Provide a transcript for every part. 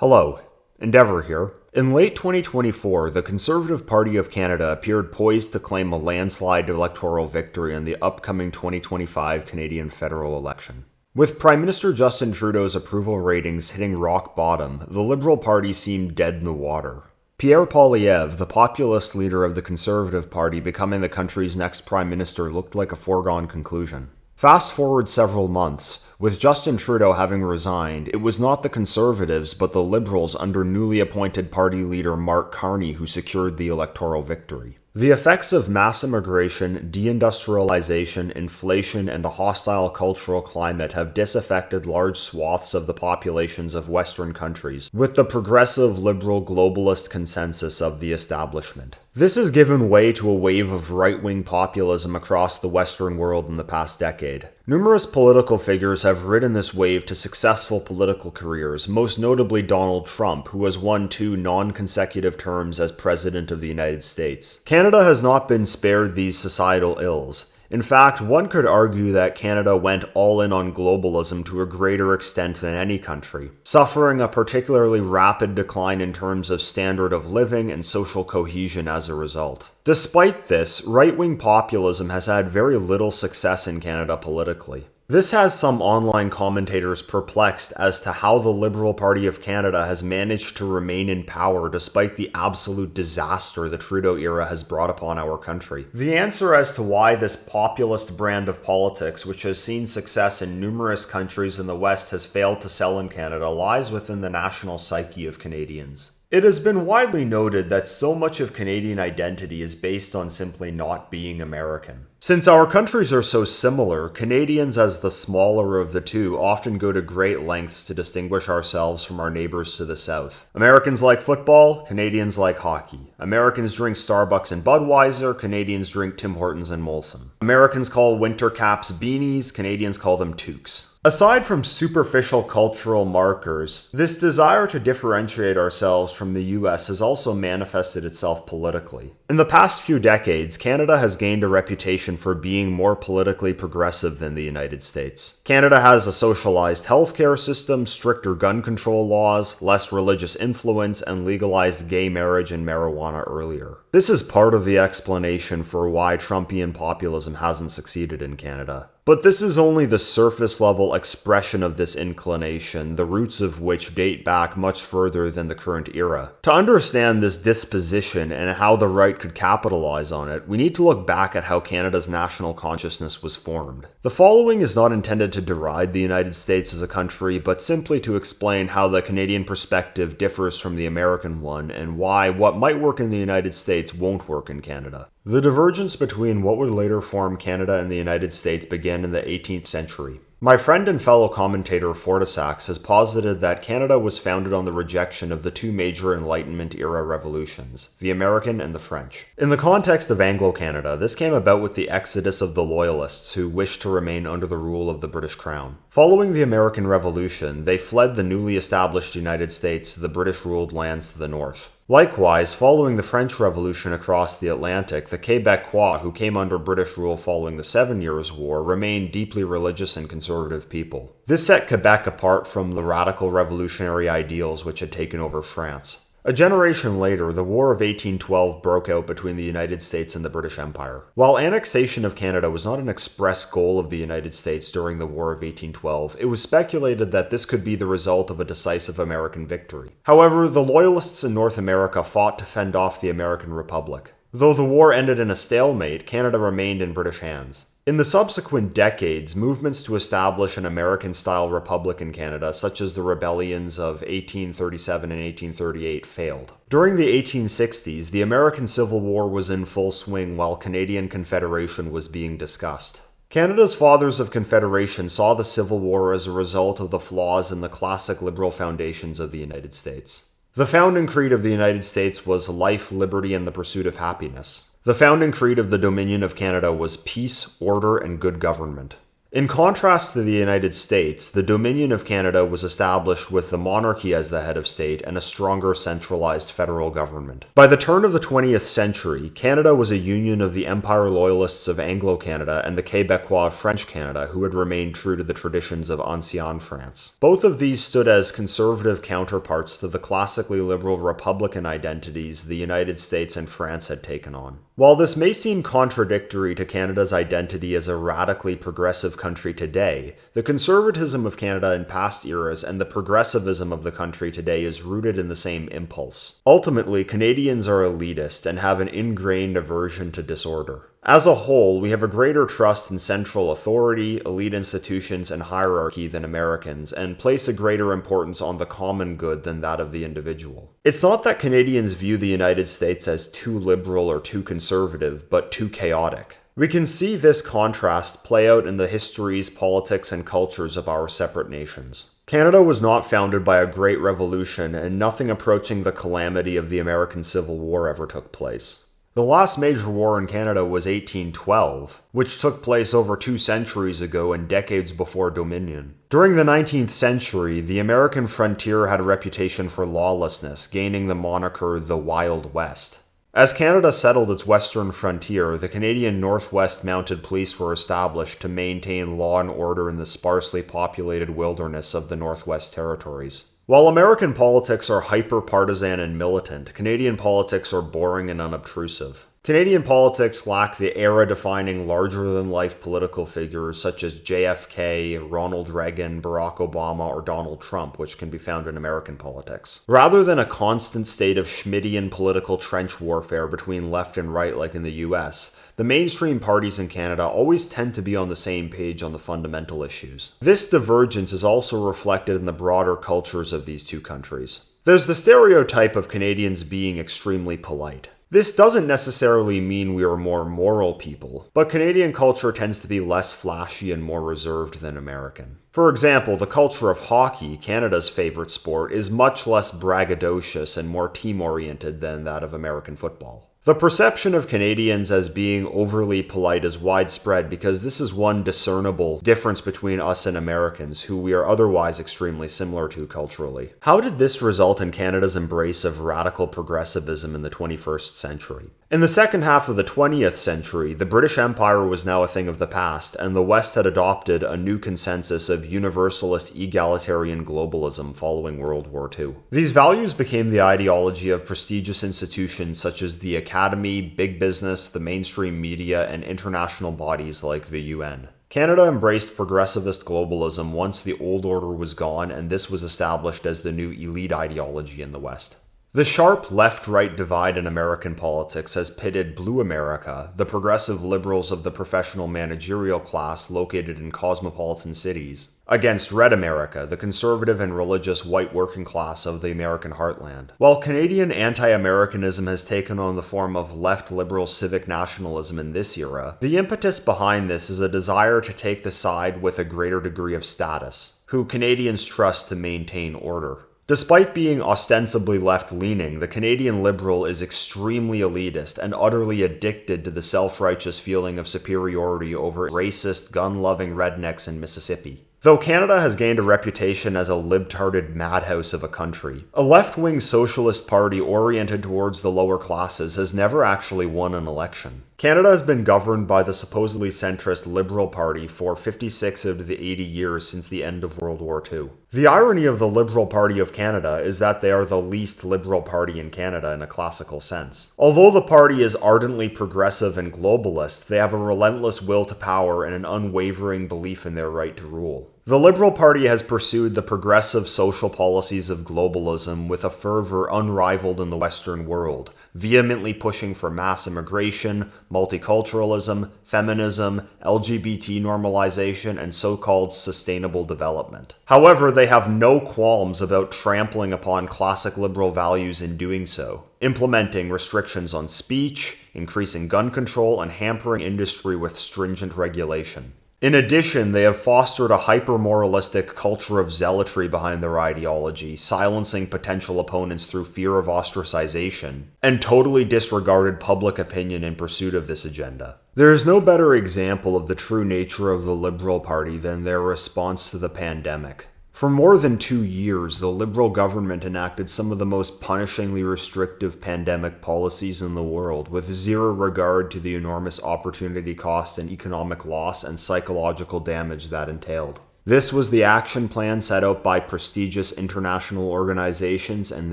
Hello, Endeavour here. In late 2024, the Conservative Party of Canada appeared poised to claim a landslide electoral victory in the upcoming 2025 Canadian federal election. With Prime Minister Justin Trudeau's approval ratings hitting rock bottom, the Liberal Party seemed dead in the water. Pierre Poilievre, the populist leader of the Conservative Party becoming the country's next Prime Minister, looked like a foregone conclusion. Fast forward several months, with Justin Trudeau having resigned, it was not the Conservatives but the Liberals under newly appointed party leader Mark Carney who secured the electoral victory. The effects of mass immigration, deindustrialization, inflation, and a hostile cultural climate have disaffected large swaths of the populations of Western countries, with the progressive liberal globalist consensus of the establishment. This has given way to a wave of right-wing populism across the Western world in the past decade. Numerous political figures have ridden this wave to successful political careers, most notably Donald Trump, who has won 2 non-consecutive terms as President of the United States. Canada has not been spared these societal ills. In fact, one could argue that Canada went all in on globalism to a greater extent than any country, suffering a particularly rapid decline in terms of standard of living and social cohesion as a result. Despite this, right-wing populism has had very little success in Canada politically. This has some online commentators perplexed as to how the Liberal Party of Canada has managed to remain in power despite the absolute disaster the Trudeau era has brought upon our country. The answer as to why this populist brand of politics, which has seen success in numerous countries in the West, has failed to sell in Canada lies within the national psyche of Canadians. It has been widely noted that so much of Canadian identity is based on simply not being American. Since our countries are so similar, Canadians, as the smaller of the two, often go to great lengths to distinguish ourselves from our neighbors to the south. Americans like football, Canadians like hockey. Americans drink Starbucks and Budweiser, Canadians drink Tim Hortons and Molson. Americans call winter caps beanies, Canadians call them toques. Aside from superficial cultural markers, this desire to differentiate ourselves from the US has also manifested itself politically. In the past few decades, Canada has gained a reputation for being more politically progressive than the United States. Canada has a socialized healthcare system, stricter gun control laws, less religious influence, and legalized gay marriage and marijuana earlier. This is part of the explanation for why Trumpian populism hasn't succeeded in Canada. But this is only the surface-level expression of this inclination, the roots of which date back much further than the current era. To understand this disposition and how the right could capitalize on it, we need to look back at how Canada's national consciousness was formed. The following is not intended to deride the United States as a country, but simply to explain how the Canadian perspective differs from the American one, and why what might work in the United States won't work in Canada. The divergence between what would later form Canada and the United States began in the 18th century. My friend and fellow commentator Odysee has posited that Canada was founded on the rejection of the 2 major Enlightenment-era revolutions, the American and the French. In the context of Anglo-Canada, this came about with the exodus of the Loyalists who wished to remain under the rule of the British Crown. Following the American Revolution, they fled the newly established United States to the British-ruled lands to the north. Likewise, following the French Revolution across the Atlantic, the Quebecois, who came under British rule following the 7 Years' War, remained deeply religious and conservative people. This set Quebec apart from the radical revolutionary ideals which had taken over France. A generation later, the War of 1812 broke out between the United States and the British Empire. While annexation of Canada was not an express goal of the United States during the War of 1812, it was speculated that this could be the result of a decisive American victory. However, the Loyalists in North America fought to fend off the American Republic. Though the war ended in a stalemate, Canada remained in British hands. In the subsequent decades, movements to establish an American-style republic in Canada, such as the rebellions of 1837 and 1838, failed. During the 1860s, the American Civil War was in full swing while Canadian Confederation was being discussed. Canada's fathers of Confederation saw the Civil War as a result of the flaws in the classic liberal foundations of the United States. The founding creed of the United States was life, liberty, and the pursuit of happiness. The founding creed of the Dominion of Canada was peace, order, and good government. In contrast to the United States, the Dominion of Canada was established with the monarchy as the head of state and a stronger centralized federal government. By the turn of the 20th century, Canada was a union of the Empire Loyalists of Anglo-Canada and the Quebecois of French Canada, who had remained true to the traditions of Ancien France. Both of these stood as conservative counterparts to the classically liberal republican identities the United States and France had taken on. While this may seem contradictory to Canada's identity as a radically progressive country today, the conservatism of Canada in past eras and the progressivism of the country today is rooted in the same impulse. Ultimately, Canadians are elitist and have an ingrained aversion to disorder. As a whole, we have a greater trust in central authority, elite institutions, and hierarchy than Americans, and place a greater importance on the common good than that of the individual. It's not that Canadians view the United States as too liberal or too conservative, but too chaotic. We can see this contrast play out in the histories, politics, and cultures of our separate nations. Canada was not founded by a great revolution, and nothing approaching the calamity of the American Civil War ever took place. The last major war in Canada was 1812, which took place over 2 centuries ago and decades before Dominion. During the 19th century, the American frontier had a reputation for lawlessness, gaining the moniker the Wild West. As Canada settled its western frontier, the Canadian Northwest Mounted Police were established to maintain law and order in the sparsely populated wilderness of the Northwest Territories. While American politics are hyper-partisan and militant, Canadian politics are boring and unobtrusive. Canadian politics lack the era-defining larger-than-life political figures such as JFK, Ronald Reagan, Barack Obama, or Donald Trump, which can be found in American politics. Rather than a constant state of Schmittian political trench warfare between left and right like in the US, the mainstream parties in Canada always tend to be on the same page on the fundamental issues. This divergence is also reflected in the broader cultures of these two countries. There's the stereotype of Canadians being extremely polite. This doesn't necessarily mean we are more moral people, but Canadian culture tends to be less flashy and more reserved than American. For example, the culture of hockey, Canada's favorite sport, is much less braggadocious and more team-oriented than that of American football. The perception of Canadians as being overly polite is widespread because this is one discernible difference between us and Americans, who we are otherwise extremely similar to culturally. How did this result in Canada's embrace of radical progressivism in the 21st century? In the second half of the 20th century, the British Empire was now a thing of the past, and the West had adopted a new consensus of universalist egalitarian globalism following World War II. These values became the ideology of prestigious institutions such as the Academy, big business, the mainstream media, and international bodies like the UN. Canada embraced progressivist globalism once the old order was gone, and this was established as the new elite ideology in the West. The sharp left-right divide in American politics has pitted Blue America, the progressive liberals of the professional managerial class located in cosmopolitan cities, against Red America, the conservative and religious white working class of the American heartland. While Canadian anti-Americanism has taken on the form of left-liberal civic nationalism in this era, the impetus behind this is a desire to take the side with a greater degree of status, who Canadians trust to maintain order. Despite being ostensibly left-leaning, the Canadian Liberal is extremely elitist and utterly addicted to the self-righteous feeling of superiority over racist, gun-loving rednecks in Mississippi. Though Canada has gained a reputation as a libtarded madhouse of a country, a left-wing socialist party oriented towards the lower classes has never actually won an election. Canada has been governed by the supposedly centrist Liberal Party for 56 out of the 80 years since the end of World War II. The irony of the Liberal Party of Canada is that they are the least liberal party in Canada in a classical sense. Although the party is ardently progressive and globalist, they have a relentless will to power and an unwavering belief in their right to rule. The Liberal Party has pursued the progressive social policies of globalism with a fervor unrivaled in the Western world, vehemently pushing for mass immigration, multiculturalism, feminism, LGBT normalization, and so-called sustainable development. However, they have no qualms about trampling upon classic liberal values in doing so, implementing restrictions on speech, increasing gun control, and hampering industry with stringent regulation. In addition, they have fostered a hyper-moralistic culture of zealotry behind their ideology, silencing potential opponents through fear of ostracization, and totally disregarded public opinion in pursuit of this agenda. There is no better example of the true nature of the Liberal Party than their response to the pandemic. For more than 2 years, the Liberal government enacted some of the most punishingly restrictive pandemic policies in the world, with zero regard to the enormous opportunity cost and economic loss and psychological damage that entailed. This was the action plan set out by prestigious international organizations, and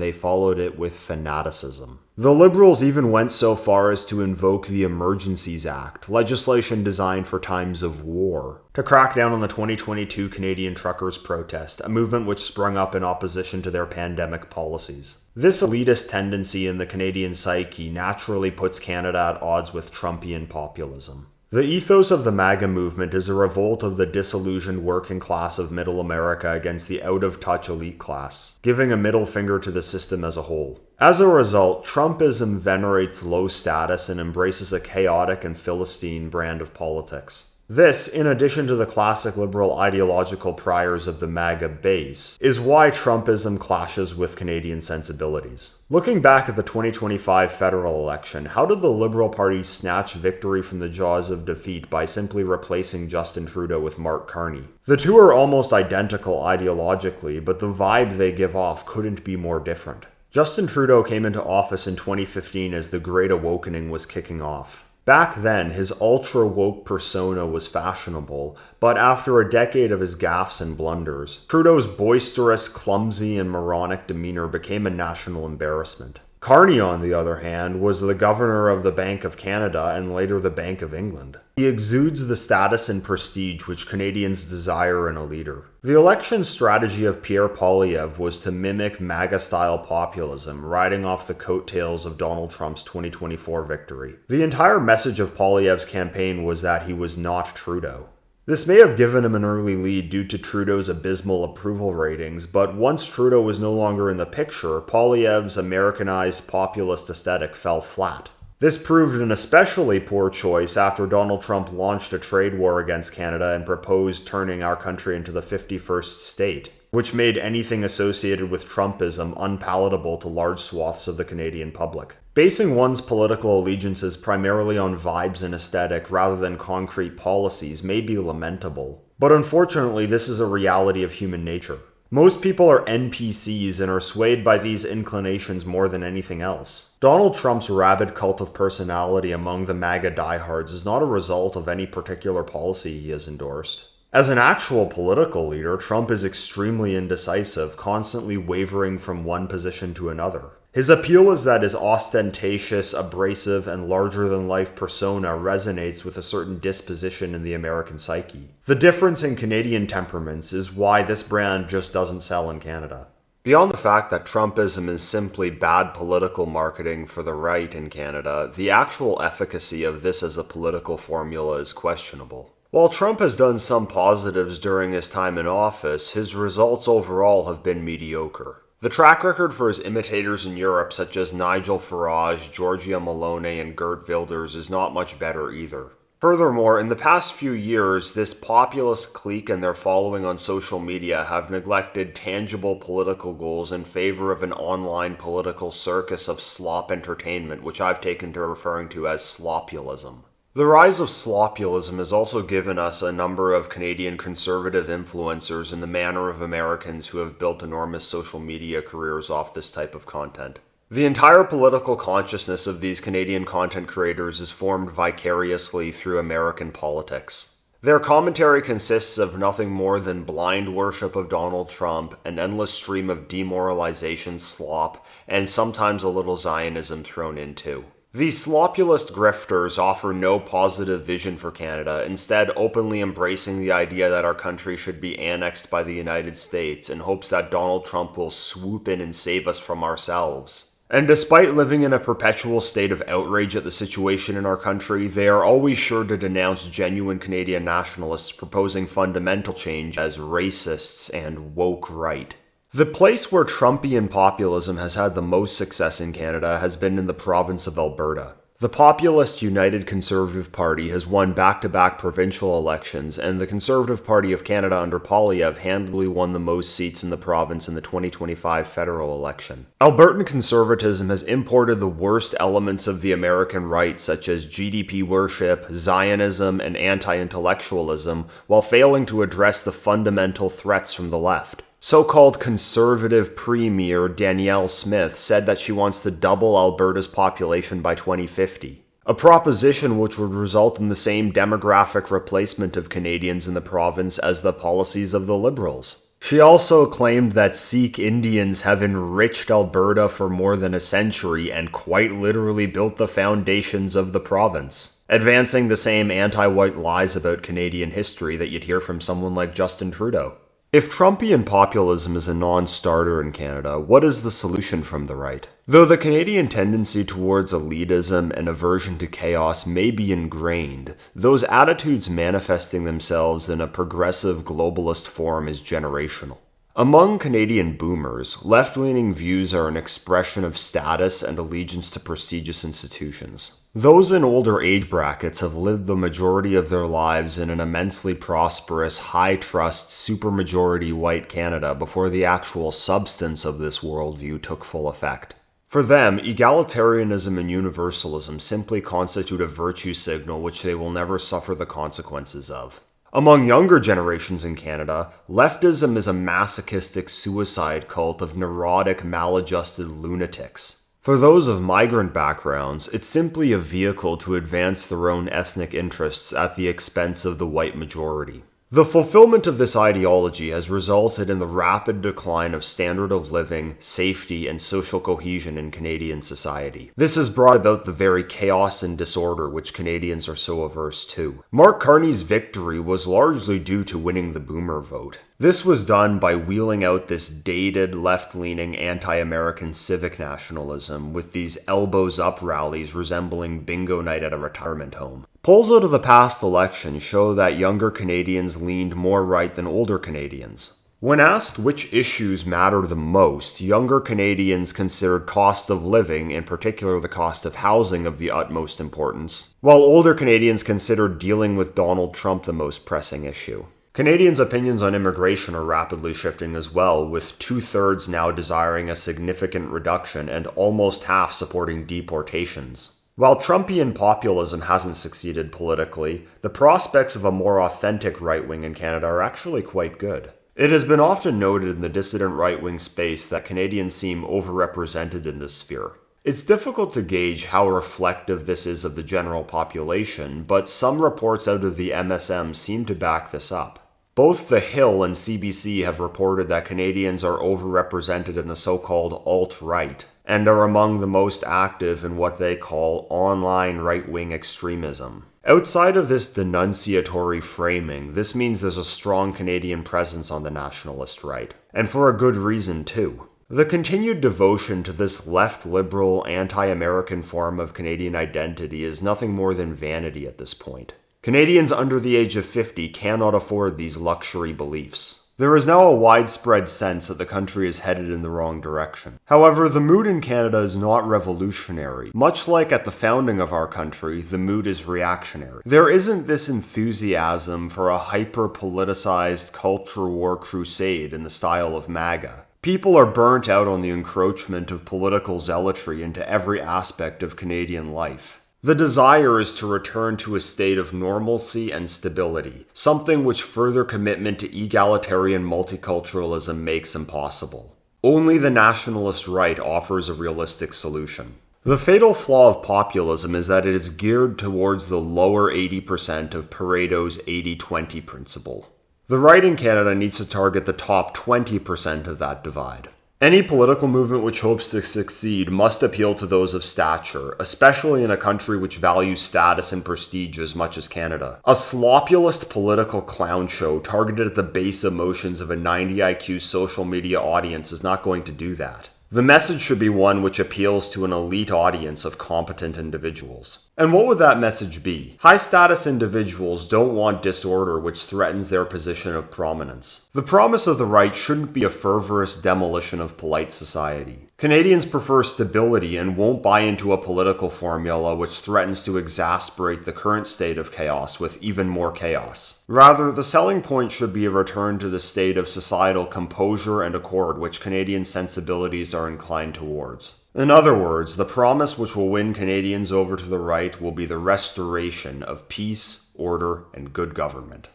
they followed it with fanaticism. The Liberals even went so far as to invoke the Emergencies Act, legislation designed for times of war, to crack down on the 2022 Canadian truckers' protest, a movement which sprung up in opposition to their pandemic policies. This elitist tendency in the Canadian psyche naturally puts Canada at odds with Trumpian populism. The ethos of the MAGA movement is a revolt of the disillusioned working class of Middle America against the out-of-touch elite class, giving a middle finger to the system as a whole. As a result, Trumpism venerates low status and embraces a chaotic and Philistine brand of politics. This, in addition to the classic liberal ideological priors of the MAGA base, is why Trumpism clashes with Canadian sensibilities. Looking back at the 2025 federal election, how did the Liberal Party snatch victory from the jaws of defeat by simply replacing Justin Trudeau with Mark Carney? The two are almost identical ideologically, but the vibe they give off couldn't be more different. Justin Trudeau came into office in 2015 as the Great Awakening was kicking off. Back then, his ultra-woke persona was fashionable, but after a decade of his gaffes and blunders, Trudeau's boisterous, clumsy, and moronic demeanor became a national embarrassment. Carney, on the other hand, was the governor of the Bank of Canada and later the Bank of England. He exudes the status and prestige which Canadians desire in a leader. The election strategy of Pierre Poilievre was to mimic MAGA-style populism, riding off the coattails of Donald Trump's 2024 victory. The entire message of Poilievre's campaign was that he was not Trudeau. This may have given him an early lead due to Trudeau's abysmal approval ratings, but once Trudeau was no longer in the picture, Poilievre's Americanized populist aesthetic fell flat. This proved an especially poor choice after Donald Trump launched a trade war against Canada and proposed turning our country into the 51st state, which made anything associated with Trumpism unpalatable to large swaths of the Canadian public. Basing one's political allegiances primarily on vibes and aesthetic rather than concrete policies may be lamentable, but unfortunately this is a reality of human nature. Most people are NPCs and are swayed by these inclinations more than anything else. Donald Trump's rabid cult of personality among the MAGA diehards is not a result of any particular policy he has endorsed. As an actual political leader, Trump is extremely indecisive, constantly wavering from one position to another. His appeal is that his ostentatious, abrasive, and larger-than-life persona resonates with a certain disposition in the American psyche. The difference in Canadian temperaments is why this brand just doesn't sell in Canada. Beyond the fact that Trumpism is simply bad political marketing for the right in Canada, the actual efficacy of this as a political formula is questionable. While Trump has done some positives during his time in office, his results overall have been mediocre. The track record for his imitators in Europe, such as Nigel Farage, Giorgia Meloni, and Geert Wilders, is not much better either. Furthermore, in the past few years, this populist clique and their following on social media have neglected tangible political goals in favor of an online political circus of slop entertainment, which I've taken to referring to as slopulism. The rise of slopulism has also given us a number of Canadian conservative influencers in the manner of Americans who have built enormous social media careers off this type of content. The entire political consciousness of these Canadian content creators is formed vicariously through American politics. Their commentary consists of nothing more than blind worship of Donald Trump, an endless stream of demoralization, slop, and sometimes a little Zionism thrown in too. These slopulist grifters offer no positive vision for Canada, instead openly embracing the idea that our country should be annexed by the United States in hopes that Donald Trump will swoop in and save us from ourselves. And despite living in a perpetual state of outrage at the situation in our country, they are always sure to denounce genuine Canadian nationalists proposing fundamental change as racists and woke right. The place where Trumpian populism has had the most success in Canada has been in the province of Alberta. The populist United Conservative Party has won back-to-back provincial elections, and the Conservative Party of Canada under Poilievre handily won the most seats in the province in the 2025 federal election. Albertan conservatism has imported the worst elements of the American right, such as GDP worship, Zionism, and anti-intellectualism, while failing to address the fundamental threats from the left. So-called conservative premier Danielle Smith said that she wants to double Alberta's population by 2050, a proposition which would result in the same demographic replacement of Canadians in the province as the policies of the Liberals. She also claimed that Sikh Indians have enriched Alberta for more than a century and quite literally built the foundations of the province, advancing the same anti-white lies about Canadian history that you'd hear from someone like Justin Trudeau. If Trumpian populism is a non-starter in Canada, what is the solution from the right? Though the Canadian tendency towards elitism and aversion to chaos may be ingrained, those attitudes manifesting themselves in a progressive globalist form is generational. Among Canadian boomers, left-leaning views are an expression of status and allegiance to prestigious institutions. Those in older age brackets have lived the majority of their lives in an immensely prosperous, high-trust, supermajority white Canada before the actual substance of this worldview took full effect. For them, egalitarianism and universalism simply constitute a virtue signal which they will never suffer the consequences of. Among younger generations in Canada, leftism is a masochistic suicide cult of neurotic, maladjusted lunatics. For those of migrant backgrounds, it's simply a vehicle to advance their own ethnic interests at the expense of the white majority. The fulfillment of this ideology has resulted in the rapid decline of standard of living, safety, and social cohesion in Canadian society. This has brought about the very chaos and disorder which Canadians are so averse to. Mark Carney's victory was largely due to winning the boomer vote. This was done by wheeling out this dated, left-leaning, anti-American civic nationalism with these elbows-up rallies resembling bingo night at a retirement home. Polls out of the past election show that younger Canadians leaned more right than older Canadians. When asked which issues matter the most, younger Canadians considered cost of living, in particular the cost of housing, of the utmost importance, while older Canadians considered dealing with Donald Trump the most pressing issue. Canadians' opinions on immigration are rapidly shifting as well, with 2/3 now desiring a significant reduction and almost half supporting deportations. While Trumpian populism hasn't succeeded politically, the prospects of a more authentic right-wing in Canada are actually quite good. It has been often noted in the dissident right-wing space that Canadians seem overrepresented in this sphere. It's difficult to gauge how reflective this is of the general population, but some reports out of the MSM seem to back this up. Both The Hill and CBC have reported that Canadians are overrepresented in the so-called alt-right, and are among the most active in what they call online right-wing extremism. Outside of this denunciatory framing, this means there's a strong Canadian presence on the nationalist right, and for a good reason too. The continued devotion to this left-liberal, anti-American form of Canadian identity is nothing more than vanity at this point. Canadians under the age of 50 cannot afford these luxury beliefs. There is now a widespread sense that the country is headed in the wrong direction. However, the mood in Canada is not revolutionary. Much like at the founding of our country, the mood is reactionary. There isn't this enthusiasm for a hyper-politicized culture war crusade in the style of MAGA. People are burnt out on the encroachment of political zealotry into every aspect of Canadian life. The desire is to return to a state of normalcy and stability, something which further commitment to egalitarian multiculturalism makes impossible. Only the nationalist right offers a realistic solution. The fatal flaw of populism is that it is geared towards the lower 80% of Pareto's 80-20 principle. The right in Canada needs to target the top 20% of that divide. Any political movement which hopes to succeed must appeal to those of stature, especially in a country which values status and prestige as much as Canada. A sloppulist political clown show targeted at the base emotions of a 90 IQ social media audience is not going to do that. The message should be one which appeals to an elite audience of competent individuals. And what would that message be? High-status individuals don't want disorder which threatens their position of prominence. The promise of the right shouldn't be a fervorous demolition of polite society. Canadians prefer stability and won't buy into a political formula which threatens to exasperate the current state of chaos with even more chaos. Rather, the selling point should be a return to the state of societal composure and accord which Canadian sensibilities are inclined towards. In other words, the promise which will win Canadians over to the right will be the restoration of peace, order, and good government.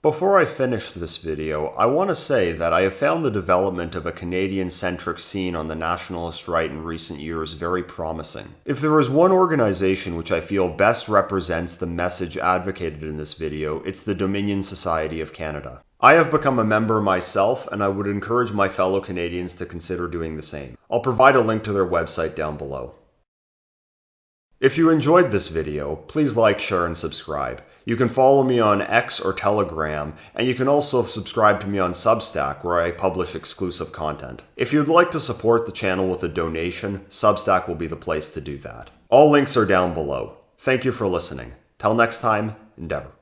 Before I finish this video, I want to say that I have found the development of a Canadian-centric scene on the nationalist right in recent years very promising. If there is one organization which I feel best represents the message advocated in this video, it's the Dominion Society of Canada. I have become a member myself, and I would encourage my fellow Canadians to consider doing the same. I'll provide a link to their website down below. If you enjoyed this video, please like, share, and subscribe. You can follow me on X or Telegram, and you can also subscribe to me on Substack, where I publish exclusive content. If you'd like to support the channel with a donation, Substack will be the place to do that. All links are down below. Thank you for listening. Till next time, endeavor.